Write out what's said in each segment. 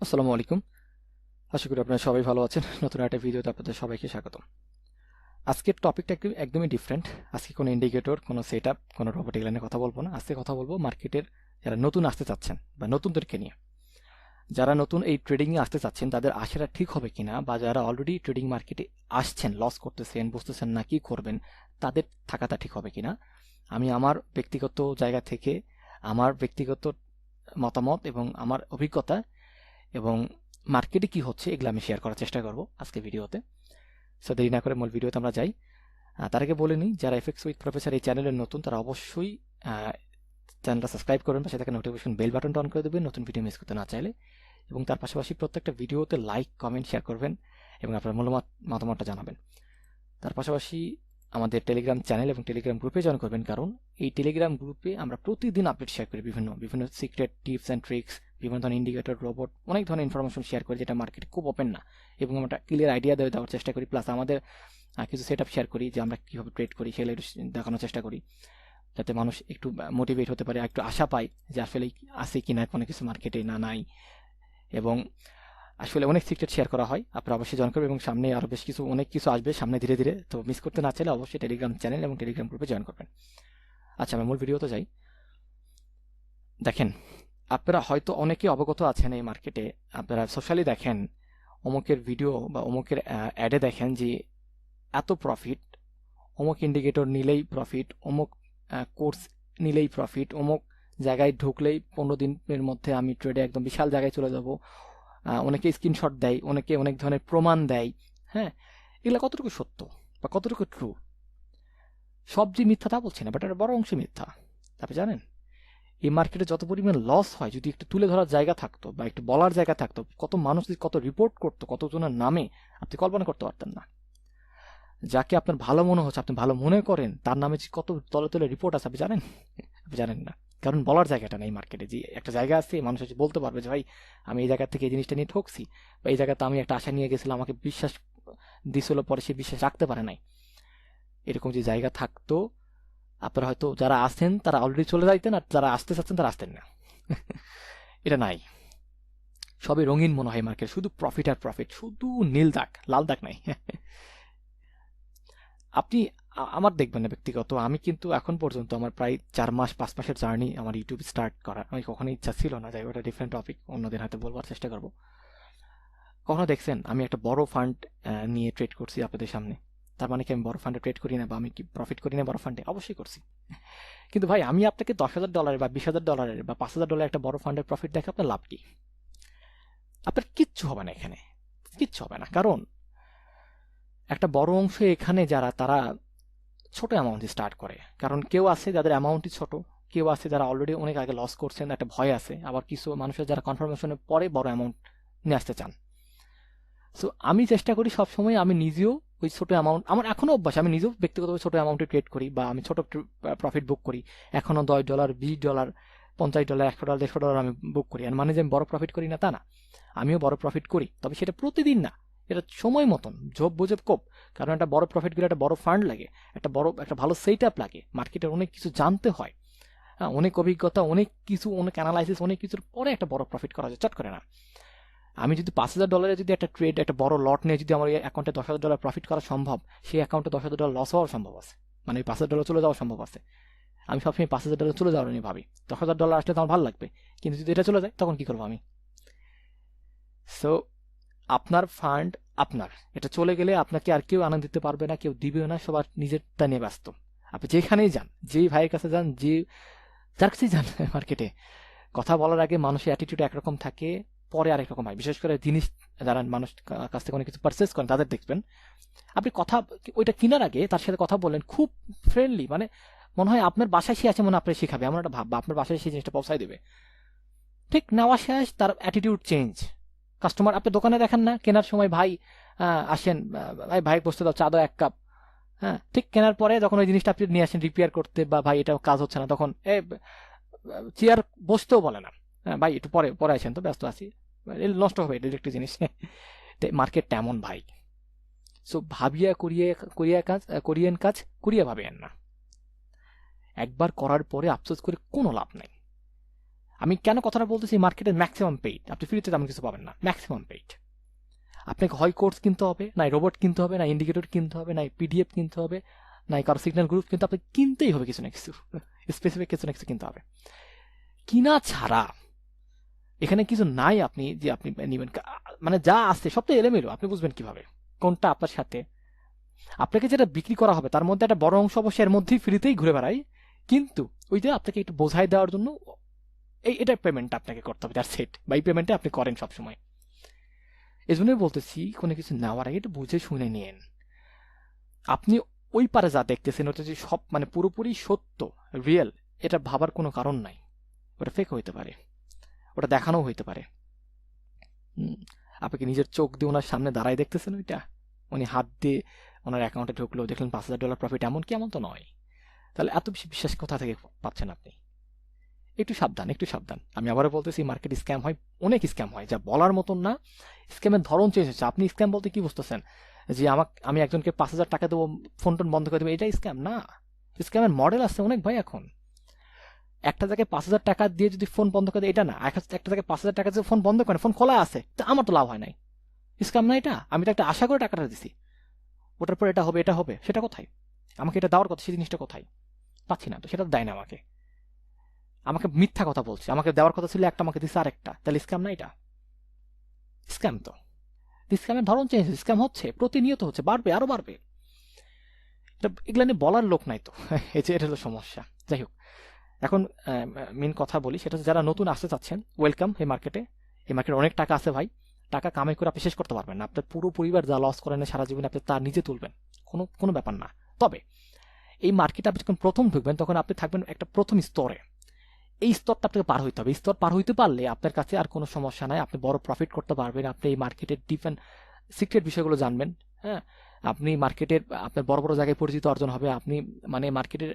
আসসালামু আলাইকুম। আশা করি আপনারা সবাই ভালো আছেন। নতুন একটা ভিডিওতে আপনাদের সবাইকে স্বাগতম। আজকের টপিকটা একদমই ডিফারেন্ট। আজকে কোনো ইন্ডিকেটর, কোনো সেটআপ, কোনো রোবোটিক লাইনে কথা বলবো না। আজকে কথা বলবো মার্কেটের যারা নতুন আসতে চাচ্ছেন বা নতুনদেরকে নিয়ে। যারা নতুন এই ট্রেডিংয়ে আসতে চাচ্ছেন তাদের আসাটা ঠিক হবে কিনা, বা যারা অলরেডি ট্রেডিং মার্কেটে আসছেন, লস করতেছেন, বুঝতেছেন না কি করবেন, তাদের থাকাটা ঠিক হবে কিনা। আমি আমার ব্যক্তিগত জায়গা থেকে আমার ব্যক্তিগত মতামত এবং আমার অভিজ্ঞতা এবং মার্কেটে কি হচ্ছে এগুলো আমি শেয়ার করার চেষ্টা করব আজকে ভিডিওতে। সো দেরি না করে মূল ভিডিওতে আমরা যাই। তার আগে বলে নিই, যারা এফএক্স উইথ প্রফেসর এই চ্যানেলের নতুন তারা অবশ্যই চ্যানেলটা সাবস্ক্রাইব করবেন, পাশে থাকা নোটিফিকেশন বেল বাটনটা অন করে দেবেন নতুন ভিডিও মিস করতে না চাইলে, এবং তার পাশাপাশি প্রত্যেকটা ভিডিওতে লাইক, কমেন্ট, শেয়ার করবেন এবং আপনার মূল্যবান মতামতটা জানাবেন। তার পাশাপাশি আমাদের টেলিগ্রাম চ্যানেল এবং টেলিগ্রাম গ্রুপে জয়েন করবেন, কারণ এই টেলিগ্রাম গ্রুপে আমরা প্রতিদিন আপডেট শেয়ার করি, বিভিন্ন সিক্রেট টিপস অ্যান্ড ট্রিক্স, বিভিন্ন ধরনের ইন্ডিকেটর, রোবট, অনেক ধরনের ইনফরমেশন শেয়ার করি যেটা মার্কেটে খুব ওপেন না, এবং আমরা ক্লিয়ার আইডিয়া দেওয়ার চেষ্টা করি। প্লাস আমাদের কিছু সেট আপ শেয়ার করি যে আমরা কীভাবে ট্রেড করি সেগুলো একটু দেখানোর চেষ্টা করি, যাতে মানুষ একটু মোটিভেট হতে পারে, একটু আশা পায় যে আসলে আছে কিনা কোনো কিছু মার্কেটে না নাই। এবং আসলে অনেক সিক্রেট শেয়ার করা হয়, আপনারা অবশ্যই জয়েন করবেন, এবং সামনে আরও বেশ অনেক কিছু আসবে সামনে ধীরে ধীরে। তো মিস করতে না চাইলে অবশ্যই টেলিগ্রাম চ্যানেল এবং টেলিগ্রাম গ্রুপে জয়েন করবেন। আচ্ছা, আমি মূল ভিডিওতে যাই। দেখেন, আপনারা হয়তো অনেকে অবগত আছেন এই মার্কেটে, আপনারা সোশ্যালি দেখেন, অমুকের ভিডিও বা অমুকের অ্যাডে দেখেন যে এত প্রফিট, অমুক ইন্ডিকেটর নিলেই প্রফিট, অমুক কোর্স নিলেই প্রফিট, অমুক জায়গায় ঢুকলেই 15 দিনের মধ্যে আমি ট্রেডে একদম বিশাল জায়গায় চলে যাব। অনেকে স্ক্রিনশট দেয়, অনেকে অনেক ধরনের প্রমাণ দেয়। হ্যাঁ, এগুলো কতটুকু সত্য বা কতটুকু ট্রু? সব যে মিথ্যা তা বলছি না, বাট এটা বড় অংশে মিথ্যা। আপনি জানেন এই মার্কেটে যত পরিমাণ লস হয়, যদি একটু তুলে ধরার জায়গা থাকতো বা একটু বলার জায়গা থাকতো, কত মানুষ কত রিপোর্ট করতো, কতজনের নামে, আপনি কল্পনা করতে পারতেন না। যাকে আপনার ভালো মনে হচ্ছে, আপনি ভালো মনে করেন, তার নামে যে কত তলে তলে রিপোর্ট আছে আপনি জানেন? আপনি জানেন না, কারণ বলার জায়গাটা নেই মার্কেটে। যে একটা জায়গা আছে, মানুষ এসে বলতে পারবে যে ভাই আমি এই জায়গা থেকে এই জিনিসটা নিয়ে ঠকছি, বা এই জায়গাতে আমি একটা আশা নিয়ে গেছিলাম, আমাকে বিশ্বাস দিছিল, পরে সে বিশ্বাস রাখতে পারে নাই। এরকম যে জায়গা থাকতো, আপনারা হয়তো যারা আসেন তারা অলরেডি চলে যাইতেন, আর যারা আসতে চাচ্ছেন তারা আসতেন না। এটা নাই, সবই রঙিন মনে হয় মার্কেট, শুধু প্রফিট আর প্রফিট, শুধু নীল দাগ, লাল দাগ নাই। আপনি আমার দেখবেন না ব্যক্তিগত, আমি কিন্তু এখন পর্যন্ত আমার প্রায় 4 মাস 5 মাসের জার্নি আমার ইউটিউব স্টার্ট করা, আমি কখনো ইচ্ছা ছিল না, যাই ওটা ডিফারেন্ট টপিক, অন্যদিন হয়তো বলবার চেষ্টা করব। কখনো দেখছেন আমি একটা বড় ফান্ড নিয়ে ট্রেড করছি আপনাদের সামনে? তার মানে কি আমি বড় ফান্ডে ট্রেড করি না, বা আমি কি প্রফিট করি না বড় ফান্ডে? অবশ্যই করছি। কিন্তু ভাই, আমি আপনাকে $10,000 বা $20,000 বা $5,000 একটা বড় ফান্ডের প্রফিট দেখে আপনার লাভ কি? আপনার কিচ্ছু হবে না, এখানে কিচ্ছু হবে না। কারণ একটা বড় অংশ এখানে যারা, তারা ছোট অ্যামাউন্ট স্টার্ট করে। কারণ কেউ আছে যাদের অ্যামাউন্টই ছোট, কেউ আছে যারা অলরেডি অনেক আগে লস করছেন, একটা ভয় আছে, আবার কিছু মানুষের যারা কনফার্মেশনের পরে বড় অ্যামাউন্ট নিয়ে আসতে চান। সো আমি চেষ্টা করি সবসময়, আমি নিজেও ওই ছোট অ্যামাউন্ট, আমার এখনো অভ্যাস, আমি নিজেও ব্যক্তিগতভাবে ছোট অ্যামাউন্টে ট্রেড করি, বা আমি ছোট প্রফিট বুক করি। এখনো $10, $20, $50, $100, $150 আমি বুক করি। আর মানে যে আমি বড় প্রফিট করি না তা না, আমিও বড় প্রফিট করি, তবে সেটা প্রতিদিন না, এটা সময় মতন, ঝোপ বুঝে কোপ। কারণ একটা বড় প্রফিট গেলে একটা বড় ফান্ড লাগে, একটা ভালো সেট আপ লাগে, মার্কেটের অনেক কিছু জানতে হয়, অনেক অভিজ্ঞতা, অনেক কিছু, অনেক অ্যানালাইসিস, অনেক কিছুর পরে একটা বড় প্রফিট করা যায়, চট করে না। আমি যদি $5,000 যদি একটা ট্রেড, একটা বড় লট নিয়ে যদি আমার অ্যাকাউন্টে $10,000 প্রফিট করা সম্ভব, সেই অ্যাকাউন্টে $10,000 লস হওয়ার সম্ভব আছে, মানে ওই $5,000 চলে যাওয়ার সম্ভব আছে। আমি সবসময় $5,000 চলে যাওয়ার নিয়ে ভাবি, $10,000 আসলে তো আমার ভালো লাগবে, কিন্তু যদি এটা চলে যায় তখন কি করবো আমি? সো আপনার ফান্ড আপনার, এটা চলে গেলে আপনাকে আর কেউ আনন্দ দিতে পারবে না, কেউ দিবেও না, সবার নিজেরটা নিয়ে ব্যস্ত। আপনি যেখানেই যান, যেই ভাইয়ের কাছে যান, যার কাছেই যান মার্কেটে, কথা বলার আগে মানুষের অ্যাটিটিউড একরকম থাকে, পরে আরেক রকম হয়। বিশেষ করে জিনিস যারা মানুষ কাছ থেকে অনেক কিছু পারচেস করেন, তাদের দেখবেন আপনি কথা, ওইটা কেনার আগে তার সাথে কথা বলেন খুব ফ্রেন্ডলি, মানে মনে হয় আপনার বাসায় সে আছে, মনে আপনার শেখাবে, এমন একটা ভাব, বা আপনার বাসায় সেই জিনিসটা পৌঁছায় দেবে। ঠিক নেওয়া শেষ, তার অ্যাটিটিউড চেঞ্জ। কাস্টমার, আপনি দোকানে দেখেন না, কেনার সময় ভাই আসেন, ভাই বসতে দাও, চা দাও 1 কাপ। হ্যাঁ, ঠিক কেনার পরে যখন ওই জিনিসটা আপনি নিয়ে আসেন রিপেয়ার করতে, বা ভাই এটা কাজ হচ্ছে না, তখন চেয়ার বসতেও বলে না, হ্যাঁ ভাই একটু পরে পরে আসেন, তো ব্যস্ত আছি, নষ্ট হবে, এটা একটা জিনিস। মার্কেট তেমন ভাই। সো ভাবিয়া করিয়েন কাজ, করিয়া ভাবিয়েন না। একবার করার পরে আফসোস করে কোনো লাভ নাই। আমি কেন কথাটা বলতেছি, মার্কেটের ম্যাক্সিমাম পেইড, আপনি ফ্রিতে তেমন কিছু পাবেন না, ম্যাক্সিমাম পেইড। আপনাকে হয় কোর্স কিনতে হবে, নাই রোবট কিনতে হবে, না ইন্ডিকেটর কিনতে হবে, নাই পিডিএফ কিনতে হবে, নাই কারো সিগন্যাল গ্রুপ কিন্তু আপনি কিনতেই হবে কিছু না কিছু, স্পেসিফিক কিছু না কিছু কিনতে হবে। কিনা ছাড়া এখানে কিছু নাই আপনি যে আপনি নেবেন, মানে যা আছে সব তো এলোমেলো, আপনি বুঝবেন কিভাবে কোনটা আপনার সাথে। আপনাকে যেটা বিক্রি করা হবে তার মধ্যে একটা বড় অংশ অবশ্যই এর মধ্যেই ফ্রিতেই ঘুরে বেড়াই, কিন্তু ওই যে আপনাকে একটু বোঝাই দেওয়ার জন্য এটা পেমেন্ট আপনাকে করতে হবে, তার সেট বা এই পেমেন্টে আপনি করেন সবসময়। এই জন্যই বলতেছি কোনো কিছু নেওয়ার আগে একটু বুঝে শুনে নিন। আপনি ওই পারে যা দেখতেছেন ওটা যে সব মানে পুরোপুরি সত্য রিয়েল, এটা ভাবার কোনো কারণ নাই। ওটা ফেক হইতে পারে, ওটা দেখানো হইতে পারে। আপনাকে নিজের চোখ দিয়ে ওনার সামনে দাঁড়ায় দেখতেছেন ওইটা, উনি হাত দিয়ে ওনার অ্যাকাউন্টে ঢুকলো, দেখলেন $5,000 প্রফিট, এমন কি? এমন তো নয়। তাহলে এত বেশি বিশ্বাস কোথা থেকে পাচ্ছেন আপনি? একটু সাবধান, একটু সাবধান। আমি আবারও বলতেছি, মার্কেট স্ক্যাম হয়, অনেক স্ক্যাম হয়, যা বলার মতন না। স্ক্যামের ধরন চেঞ্জ হচ্ছে। আপনি স্ক্যাম বলতে কি বুঝতেছেন? যে আমি একজনকে 5,000 টাকা দেবো, ফোন টোন বন্ধ করে দেবো, এটাই স্ক্যাম না। স্ক্যামের মডেল আছে অনেক ভাই। এখন একটা জায়গায় 5,000 টাকা দিয়ে যদি ফোন বন্ধ করে দেয়, এটা না। একটা জায়গায় 5,000 টাকা দিয়ে ফোন বন্ধ করে, ফোন খোলা আছে, তো আমার তো লাভ হয় নাই। স্ক্যাম না এটা? আমি তো একটা আশা করে টাকাটা দিছি, ওটার পর এটা হবে, এটা হবে, সেটা কোথায়? আমাকে এটা দেওয়ার কথা, সেই জিনিসটা কোথায়? পাচ্ছি না তো, সেটা দেয় না আমাকে। আমাকে মিথ্যা কথা বলছে, আমাকে দেওয়ার কথা ছিল একটা, আমাকে দিচ্ছে আরেকটা। তাহলে স্ক্যাম না এটা? স্ক্যাম তো। স্ক্যামের ধরন চেঞ্জ, স্ক্যাম হচ্ছে, প্রতিনিয়ত হচ্ছে, বাড়বে, আরো বাড়বে। এগুলো নিয়ে বলার লোক নাই তো। এটা হলো সমস্যা। যাই হোক, এখন মেন কথা বলি, সেটা হচ্ছে যারা নতুন আসতে চাচ্ছেন, ওয়েলকাম এই মার্কেটে। এই মার্কেটে অনেক টাকা আছে ভাই। টাকা কামাই করে আপনি শেষ করতে পারবেন না। আপনার পুরো পরিবার যা লস করেন সারা জীবনে আপনি তা নিজে তুলবেন, কোনো ব্যাপার না। তবে এই মার্কেটে আপনি যখন প্রথম ঢুকবেন তখন আপনি থাকবেন একটা প্রথম স্তরে। এই স্তরটা আপনাকে পার হইতে হবে। স্তর পার হইতে পারলে আপনার কাছে আর কোনো সমস্যা নাই, আপনি বড় প্রফিট করতে পারবেন। আপনি এই মার্কেটের ডিফারেন্ট সিক্রেট বিষয়গুলো জানবেন। হ্যাঁ, আপনি মার্কেটের আপনার বড় বড় জায়গায় পরিচিত অর্জন হবে। আপনি মানে মার্কেটের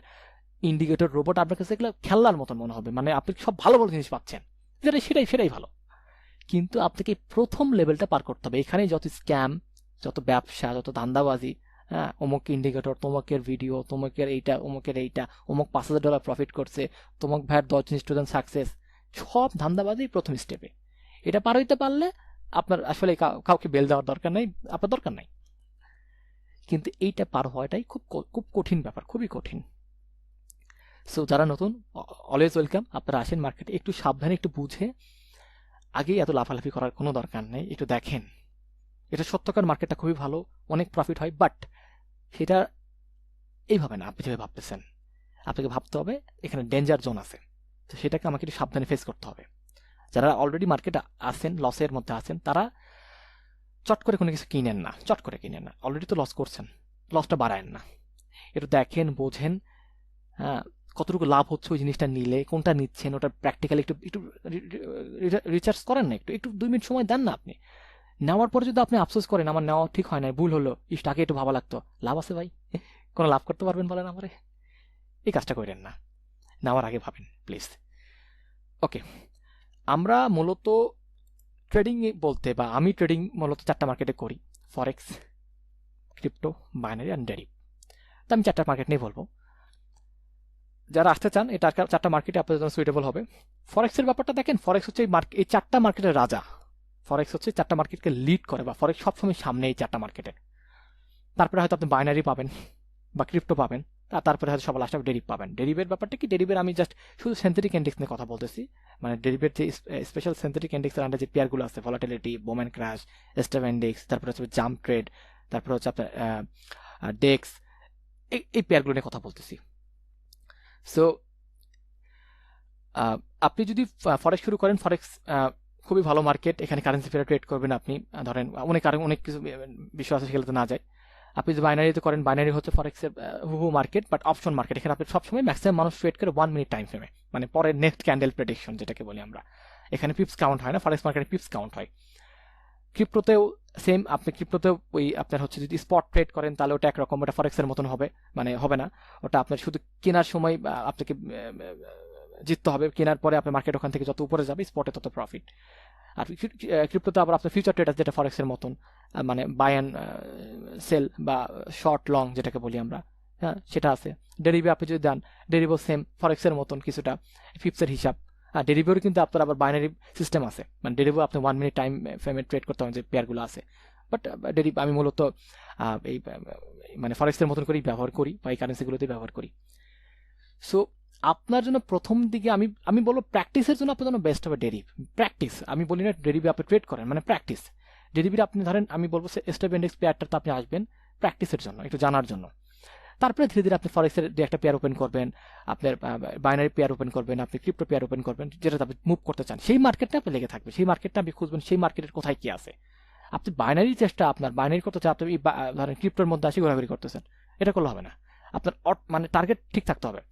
ইন্ডিকেটর রোবট আপনার কাছে এগুলো খেলার মতন মনে হবে, মানে আপনি সব ভালো ভালো জিনিস পাচ্ছেন, সেটাই ভালো। কিন্তু আপনাকে প্রথম লেভেলটা পার করতে হবে। এখানে যত স্ক্যাম, যত ব্যবসা, যত ধান্দাবাজি, হ্যাঁ, অমুক ইন্ডিকেটর, তোমাকের ভিডিও, তোমাকের এইটা, অমুকের এইটা, অমুক $5,000 প্রফিট করছে, তোমাক ভাইয়ের 10 স্টুডেন্ট সাকসেস, সব ধান্দাবাজি প্রথম স্টেপে। এটা পার হইতে পারলে আপনার আসলে কাউকে বেল দেওয়ার দরকার নাই, আপনার দরকার নাই। কিন্তু এইটা পার হওয়াটাই খুব কঠিন ব্যাপার, খুবই কঠিন। সো যারা নতুন, অলওয়েজ ওয়েলকাম। আপনারা আসেন মার্কেটে, একটু সাবধানে, একটু বুঝে। আগেই এত লাফালাফি করার কোনো দরকার নেই, একটু দেখেন। এটা সত্যকার মার্কেটটা খুবই ভালো, অনেক প্রফিট হয়, বাট সেটা এইভাবে না আপনি যেভাবে ভাবতেছেন। আপনাকে ভাবতে হবে এখানে ডেঞ্জার জোন আছে, তো সেটাকে আমাকে একটু সাবধানে ফেস করতে হবে। যারা অলরেডি মার্কেটে আছেন, লসের মধ্যে আছেন, তারা চট করে কোনো কিছু কিনেন না, চট করে কিনেন না। অলরেডি তো লস করছেন, লসটা বাড়ায়েন না। একটু দেখেন, বোঝেন, হ্যাঁ, কতটুকু লাভ হচ্ছে ওই জিনিসটা নিলে, কোনটা নিচ্ছেন ওটা প্র্যাকটিক্যালি একটু একটু রিসার্চ করেন না, একটু 2 মিনিট সময় দেন না। আপনি নেওয়ার পরে যদি আপনি আফসোস করেন আমার নেওয়া ঠিক হয় না, ভুল হলো, আগে একটু ভাবা লাগতো, লাভ আছে ভাই? কোনো লাভ করতে পারবেন বলেন আমারে? এই কাজটা করেন না, নেওয়ার আগে ভাবেন প্লিজ। ওকে, আমরা মূলত ট্রেডিং বলতে, বা আমি ট্রেডিং মূলত 4টা মার্কেটে করি: ফরেক্স, ক্রিপ্টো, বাইনারি অ্যান্ড ডেরিভ। তো আমি 4টা মার্কেট নিয়ে বলবো। যারা আসতে চান, এটা 4টা মার্কেটে আপনাদের জন্য সুইটেবল হবে। ফরেক্সের ব্যাপারটা দেখেন, ফরেক্স হচ্ছে এই 4টা মার্কেটের রাজা। ফরেক্স হচ্ছে 4টা মার্কেটকে লিড করে, বা ফরেক্স সবসময় সামনে এই 4টা মার্কেটে। তারপরে হয়তো আপনি বাইনারি পাবেন বা ক্রিপ্টো পাবেন, তারপরে হয়তো সবার লাস্টে ডেরিভ পাবেন। ডেরিভের ব্যাপারটা কি, ডেরিভের আমি জাস্ট শুধু সিনথেটিক ইন্ডেক্স নিয়ে কথা বলতেছি। মানে ডেরিভের যে স্পেশাল সিনথেটিক ইন্ডেক্সের আন্ডার যে পেয়ারগুলো আছে, ভলাটিলিটি, বোম্যান ক্র্যাশ, স্টেপ ইন্ডেক্স, তারপরে হচ্ছে জাম্প ট্রেড, তারপরে হচ্ছে আপনার ডেক্স, এই পেয়ারগুলো নিয়ে কথা বলতেছি। সো আপনি যদি ফরেক্স শুরু করেন, ফরেক্স খুবই ভালো মার্কেট। এখানে কারেন্সি ফেয়ার ট্রেড করবেন আপনি, ধরেন অনেক কিছু বিষয় আছে, সেগুলোতে না যায়। আপনি যদি বাইনারিতে করেন, বাইনারি হচ্ছে ফরেক্সের হুহু মার্কেট, বাট অপশন মার্কেট। এখানে আপনি সবসময় ম্যাক্সিমাম মানুষ ট্রেড করে 1 মিনিট টাইম ফ্রেমে, মানে পরে নেক্সট ক্যান্ডেল প্রেডিকশন যেটাকে বলি আমরা। এখানে পিপস কাউন্ট হয় না, ফরেক্স মার্কেটে পিপস কাউন্ট হয়। ক্রিপ্টোতেও সেম, আপনি ক্রিপ্টোতেও ওই আপনার হচ্ছে যদি স্পট ট্রেড করেন তাহলে ওটা একরকম, ওটা ফরেক্সের মতন হবে, মানে হবে না। ওটা আপনার শুধু কেনার সময় আপনাকে জিততে হবে, কেনার পরে আপনার মার্কেট ওখান থেকে যত উপরে যাবে স্পটে তত প্রফিট। আর ক্রিপ্টোতে আবার আপনার ফিউচার ট্রেড আছে, যেটা ফরেক্সের মতন, মানে বাই অ্যান্ড সেল বা শর্ট লং যেটাকে বলি আমরা, হ্যাঁ, সেটা আছে। ডেরিভে আপনি যদি দেন, ডেরিভও সেম ফরেক্সের মতন কিছুটা ফিপসের হিসাব, ডেরিভেও কিন্তু আপনার আবার বাইনারি সিস্টেম আছে, মানে ডেরিভেও আপনি 1 মিনিট টাইম ফ্রেমে ট্রেড করতে পারেন যে পেয়ারগুলো আছে। বাট ডেরিভ আমি মূলত এই মানে ফরেক্সের মতন করেই ব্যবহার করি বা এই কারেন্সিগুলোতেই ব্যবহার করি। সো আপনার জন্য প্রথম দিকে আমি বলবো প্র্যাকটিসের জন্য আপনার জন্য বেস্ট হবে ডেরিভ। প্র্যাকটিস, আমি বলি না ডেরিভে আপনি ট্রেড করেন, মানে প্র্যাকটিস। ডেরিভে আপনি ধরেন আমি বলবো স্টেপ ইন্ডেক্স পেয়ারটাতে আপনি আসবেন প্র্যাকটিসের জন্য, একটু জানার জন্য। তারপরে ধীরে ধীরে আপনি ফরেক্সের যে একটা পেয়ার ওপেন করবেন, আপনার বাইনারি পেয়ার ওপেন করবেন, আপনি ক্রিপ্টো পেয়ার ওপেন করবেন, যেটা আপনি মুভ করতে চান সেই মার্কেটটা আপনি লেগে থাকবে, সেই মার্কেটটা আপনি খুঁজবেন, সেই মার্কেটের কোথায় কি আছে। আপনি বাইনারি চেষ্টা আপনার বাইনারি করতে চান, আপনি ধরেন ক্রিপ্টোর মধ্যে আসি ঘোরাঘুরি করতেছেন, এটা করলে হবে না। আপনার মানে টার্গেট ঠিক থাকতে হবে।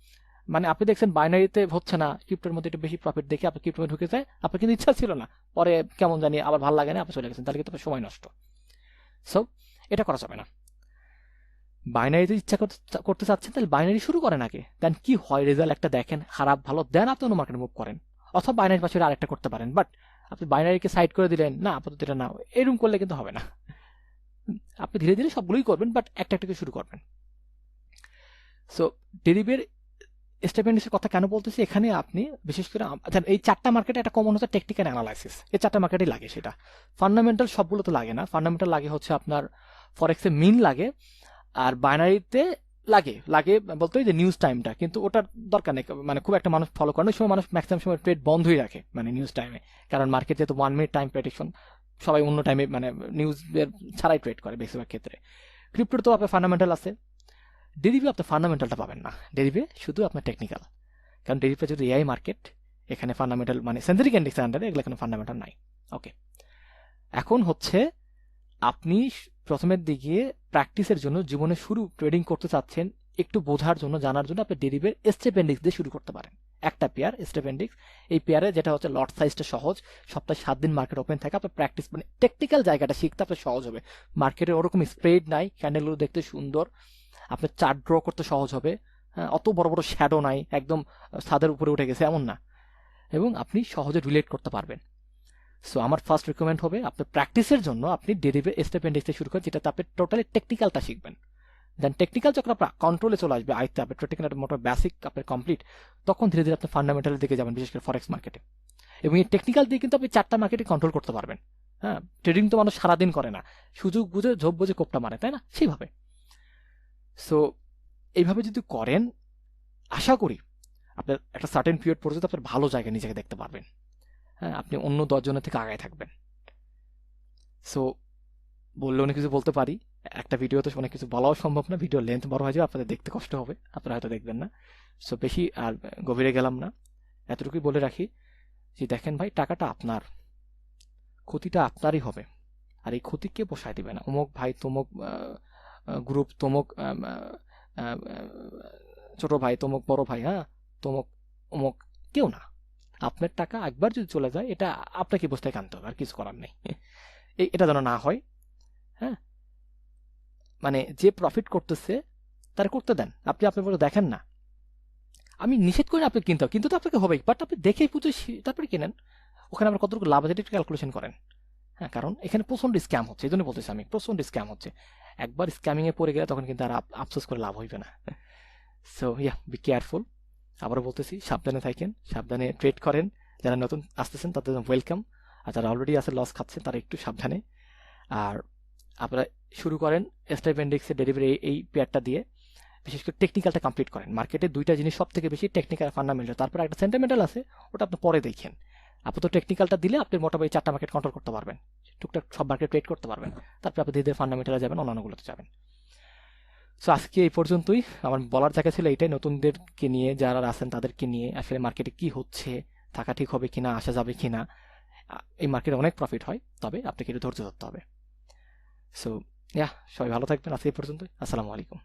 মানে আপনি দেখছেন বাইনারিতে হচ্ছে না, ক্রিপ্টোর মধ্যে একটু বেশি প্রফিট দেখে আপনি ক্রিপ্টোতে ঢুকে যায়, আপনার কিন্তু ইচ্ছা ছিল না, পরে কেমন জানি আবার ভালো লাগে না, আপনি চলে গেছেন, তাহলে কিন্তু সময় নষ্ট। সো এটা করা যাবে না। বাইনারিতে ইচ্ছা করতে চাচ্ছেন, তাহলে বাইনারি শুরু করেন আগে, দেন কি হয় রেজাল্ট একটা দেখেন, খারাপ ভালো, দেন আপনি অন্য মার্কেটে মুভ করেন, অথবা বাইনারির পাশে আরেকটা করতে পারেন। বাট আপনি বাইনারিকে সাইড করে দিলেন, না আপাতত এটা না, এরকম করলে কিন্তু হবে না। আপনি ধীরে ধীরে সবগুলোই করবেন, বাট একটা একটা শুরু করবেন। সো ডেরিভের স্টেপ ইন্ডেক্সের কথা কেন বলতেছি, এখানে আপনি বিশেষ করে এই 4টা মার্কেটে একটা কমন হচ্ছে টেকনিক্যাল অ্যানালাইসিস, এই 4টা মার্কেটেই লাগে। সেটা ফান্ডামেন্টাল সবগুলো তো লাগে না, ফান্ডামেন্টাল লাগে হচ্ছে আপনার ফরেক্সে মিন লাগে, আর বাইনারিতে লাগে লাগে বলতে যে নিউজ টাইমটা, কিন্তু ওটার দরকার নেই, মানে খুব একটা মানুষ ফলো করে না, সময় মানুষ ম্যাক্সিমাম সময় ট্রেড বন্ধই রাখে মানে নিউজ টাইমে, কারণ মার্কেট যেহেতু 1 মিনিট টাইম প্রেডিকশন, সবাই অন্য টাইমে মানে নিউজের ছাড়াই ট্রেড করে বেশিরভাগ ক্ষেত্রে। ক্রিপ্টোর তো আপনার ফান্ডামেন্টাল আছে, ডেরিভে আপনি ফান্ডামেন্টালটা পাবেন না, ডেরিভে শুধু আপনার টেকনিক্যাল, কারণ ডেরিভে যদি এআই মার্কেট, এখানে ফান্ডামেন্টাল মানে সেন্থেটিক ইন্ডেক্সের আন্ডারে এগুলো কোনো ফান্ডামেন্টাল নাই। ওকে, এখন হচ্ছে আপনি প্রথমের দিকে প্র্যাকটিসের জন্য জীবনে শুরু ট্রেডিং করতে চাচ্ছেন, একটু বোঝার জন্য জানার জন্য আপনি ডেরিভের স্টেপ ইন্ডেক্স দিয়ে শুরু করতে পারেন। একটা পেয়ার স্টেপ ইন্ডেক্স, এই পেয়ারে যেটা হচ্ছে লট সাইজটা সহজ, সপ্তাহে 7 দিন মার্কেট ওপেন থাকে, আপনার প্র্যাকটিস মানে টেকনিক্যাল জায়গাটা শিখতে আপনার সহজ হবে। মার্কেটে ওরকম স্প্রেড নাই, ক্যান্ডেলগুলো দেখতে সুন্দর, আপনার চার্ট ড্র করতে সহজ হবে, হ্যাঁ অত বড় বড় শ্যাডো নাই, একদম ছাদের উপরে উঠে গেছে এমন না, এবং আপনি সহজে রিলেট করতে পারবেন। সো আমার ফার্স্ট রিকমেন্ড হবে আপনার প্র্যাকটিসের জন্য আপনি ডেরিভের স্টেপ ইন্ডেক্স দিয়ে শুরু করেন, যেটাতে আপনি টোটালি টেকনিক্যালটা শিখবেন। দেন টেকনিক্যাল যখন আপনার কন্ট্রোলে চলে আসবে, আয়ত্তে আপনার টেকনিক্যাল মোটর বেসিক আপনার কমপ্লিট, তখন ধীরে ধীরে আপনি ফান্ডামেন্টালের দিকে যাবেন, বিশেষ করে ফরেক্স মার্কেটে। এবং এই টেকনিক্যাল দিয়ে কিন্তু আপনি 4টা মার্কেটে কন্ট্রোল করতে পারবেন। হ্যাঁ, ট্রেডিং তো মানুষ সারাদিন করে না, সুযোগ বুঝে ঝোপ বুঝে কোপটা মারে, তাই না, সেইভাবে। সো এইভাবে যদি করেন, আশা করি আপনার একটা সার্টেন পিরিয়ড পর্যন্ত আপনার ভালো জায়গায় নিজেকে দেখতে পারবেন। হ্যাঁ, আপনি অন্য 10 জনের থেকে আগায় থাকবেন। সো বললে অনেক কিছু বলতে পারি, একটা ভিডিওতে অনেক কিছু বলাও সম্ভব না, ভিডিও লেন্থ বড় হয়ে যাবে, আপনাদের দেখতে কষ্ট হবে, আপনারা হয়তো দেখবেন না। সো বেশি আর গভীরে গেলাম না, এতটুকুই বলে রাখি যে দেখেন ভাই, টাকাটা আপনার, ক্ষতিটা আপনারই হবে, আর এই ক্ষতি কে পোষায় দিবে না, অমুক ভাই তমুক গ্রুপ, তমুক ছোট ভাই, তমুক বড় ভাই, হ্যাঁ তমুক অমুক, কেউ না। আপনার টাকা একবার যদি চলে যায়, এটা আপনাকে বসতে কানতে হবে, আর কিছু করার নেই। এটা যেন না হয়। হ্যাঁ, মানে যে প্রফিট করতেছে তার করতে দেন, আপনি আপনার বলে দেখেন না। আমি নিষেধ করি আপনি কিনতে, কিন্তু তো আপনাকে হবেই, বাট আপনি দেখে বুঝে তারপরে কিনেন, ওখানে আপনার কতটুকু লাভ আছে এটা ক্যালকুলেশন করেন। হ্যাঁ, কারণ এখানে প্রচন্ড স্ক্যাম হচ্ছে, এই জন্য বলতেছি আমি, প্রচন্ড স্ক্যাম হচ্ছে। একবার স্ক্যামিং এ পড়ে গেলে তখন কিন্তু আর আফসোস করে লাভ হইবে না। So yeah, be careful. আবারও বলতেছি, সাবধানে থাকেন, সাবধানে ট্রেড করেন। যারা নতুন আসতেছেন তাদের ওয়েলকাম, আর যারা অলরেডি আছে লস খাচ্ছেন তারা একটু সাবধানে। আর আপনারা শুরু করেন স্টেপ ইন্ডেক্সের ডেলিভারি এই পেয়ারটা দিয়ে, বিশেষ করে টেকনিক্যালটা কমপ্লিট করেন। মার্কেটে 2টা জিনিস সব থেকে বেশি, টেকনিক্যাল আর ফান্ডামেন্টাল, তারপর একটা সেন্টিমেন্টাল আছে, ওটা আপনি পরে দেখেন। আপাতত টেকনিক্যালটা দিলে আপনি মোটামুটি 4টা মার্কেট কন্ট্রোল করতে পারবেন, টুকটাক সব মার্কেট ট্রেড করতে পারবেন, তারপর আপনি ধীরে ধীরে ফান্ডামেন্টালে যাবেন, অন্যান্যগুলোতে যাবেন। সো আজকে এই পর্যন্তই, আমার বলার জায়গা ছিল এইটাই, নতুনদেরকে নিয়ে, যারা আছেন তাদেরকে নিয়ে, আসলে মার্কেটে কি হচ্ছে, থাকা ঠিক হবে কিনা, আসা যাবে কিনা। এই মার্কেটে অনেক প্রফিট হয়, তবে আপনাকে একটু ধৈর্য ধরতে হবে। সো ইয়া, সবাই ভালো থাকবেন, আজকে এই পর্যন্তই, আসসালামু আলাইকুম।